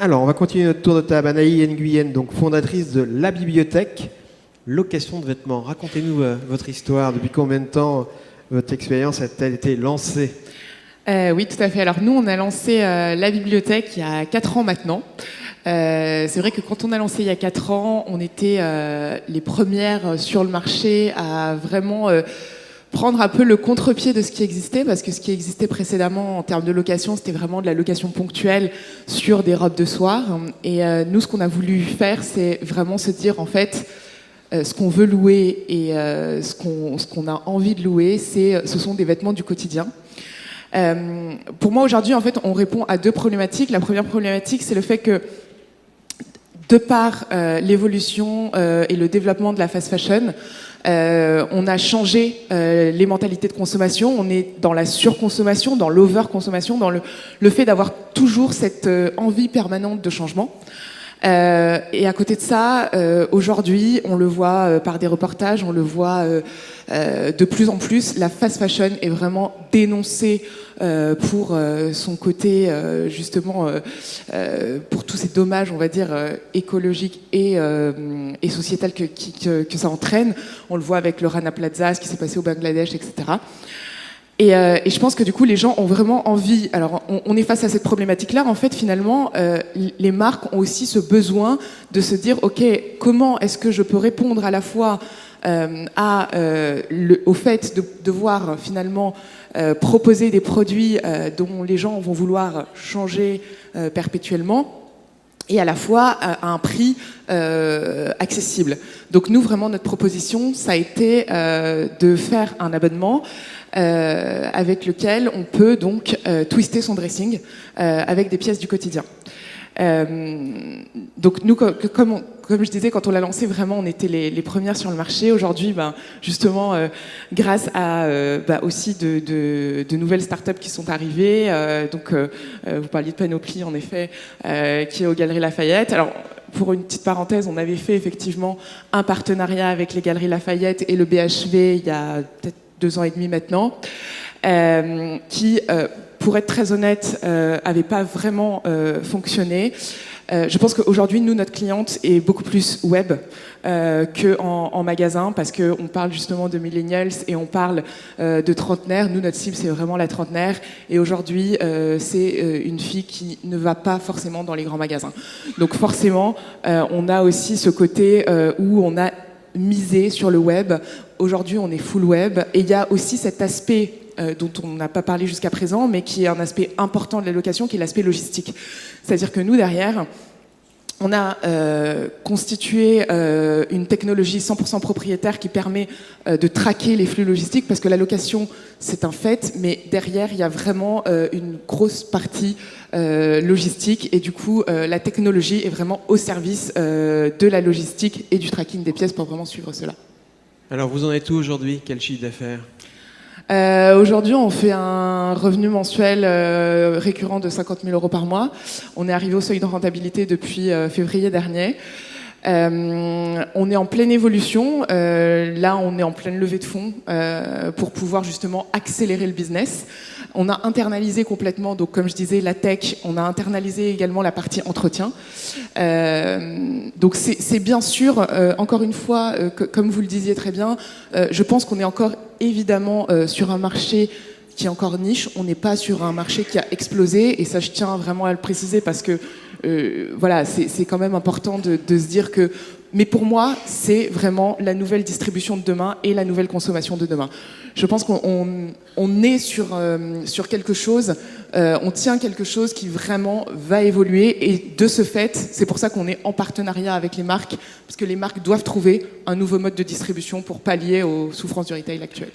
Alors, on va continuer notre tour de table. Anaï Nguyen, donc fondatrice de La Bibliothèque, location de vêtements. Racontez-nous votre histoire. Depuis combien de temps votre expérience a-t-elle été lancée ? Oui, tout à fait. Alors nous, on a lancé La Bibliothèque il y a 4 ans maintenant. C'est vrai que quand on a lancé il y a 4 ans, on était les premières sur le marché à vraiment prendre un peu le contre-pied de ce qui existait, parce que ce qui existait précédemment en termes de location, c'était vraiment de la location ponctuelle sur des robes de soir. Et nous, ce qu'on a voulu faire, c'est vraiment se dire, en fait, ce qu'on veut louer et ce qu'on a envie de louer, ce sont des vêtements du quotidien. Pour moi, aujourd'hui, en fait, on répond à 2 problématiques. La première problématique, c'est le fait que, de par l'évolution et le développement de la fast fashion, on a changé les mentalités de consommation. On est dans la surconsommation, dans l'overconsommation, dans le fait d'avoir toujours cette envie permanente de changement. Et à côté de ça, aujourd'hui, on le voit par des reportages, on le voit de plus en plus, la fast fashion est vraiment dénoncée pour son côté, justement, pour tous ces dommages, on va dire, écologiques et sociétals que ça entraîne. On le voit avec le Rana Plaza, ce qui s'est passé au Bangladesh, etc. Et je pense que du coup, les gens ont vraiment envie. Alors, on est face à cette problématique-là. En fait, finalement, les marques ont aussi ce besoin de se dire, ok, comment est-ce que je peux répondre à la fois au fait de devoir finalement proposer des produits dont les gens vont vouloir changer perpétuellement, et à la fois à un prix accessible. Donc nous, vraiment, notre proposition, ça a été de faire un abonnement avec lequel on peut donc twister son dressing avec des pièces du quotidien. Donc nous, comme je disais, quand on l'a lancé, vraiment, on était les premières sur le marché. Aujourd'hui, justement, grâce à aussi de nouvelles startups qui sont arrivées, vous parliez de Panoply, en effet, qui est aux Galeries Lafayette. Alors, pour une petite parenthèse, on avait fait effectivement un partenariat avec les Galeries Lafayette et le BHV il y a peut-être 2 ans et demi maintenant, qui, pour être très honnête, n'avait pas vraiment fonctionné. Je pense qu'aujourd'hui, nous, notre cliente est beaucoup plus web qu'en magasin, parce qu'on parle justement de millennials et on parle de trentenaires. Nous, notre cible, c'est vraiment la trentenaire. Et aujourd'hui, c'est une fille qui ne va pas forcément dans les grands magasins. Donc forcément, on a aussi ce côté où on a misé sur le web. Aujourd'hui, on est full web. Et il y a aussi cet aspect dont on n'a pas parlé jusqu'à présent, mais qui est un aspect important de la location, qui est l'aspect logistique. C'est-à-dire que nous, derrière, on a constitué une technologie 100% propriétaire qui permet de traquer les flux logistiques, parce que la location, c'est un fait, mais derrière, il y a vraiment une grosse partie logistique, et du coup, la technologie est vraiment au service de la logistique et du tracking des pièces pour vraiment suivre cela. Alors, vous en êtes où aujourd'hui ? Quel chiffre d'affaires ? Aujourd'hui, on fait un revenu mensuel récurrent de 50 000 euros par mois. On est arrivé au seuil de rentabilité depuis février dernier. On est en pleine évolution. Là, on est en pleine levée de fonds pour pouvoir justement accélérer le business. On a internalisé complètement, donc comme je disais, la tech. On a internalisé également la partie entretien. Donc c'est bien sûr, encore une fois, comme vous le disiez très bien, je pense qu'on est encore évidemment sur un marché qui est encore niche. On n'est pas sur un marché qui a explosé, et ça, je tiens vraiment à le préciser, parce que voilà, c'est quand même important de se dire que... Mais pour moi, c'est vraiment la nouvelle distribution de demain et la nouvelle consommation de demain. Je pense qu'on est sur quelque chose, on tient quelque chose qui vraiment va évoluer, et de ce fait, c'est pour ça qu'on est en partenariat avec les marques, parce que les marques doivent trouver un nouveau mode de distribution pour pallier aux souffrances du retail actuel.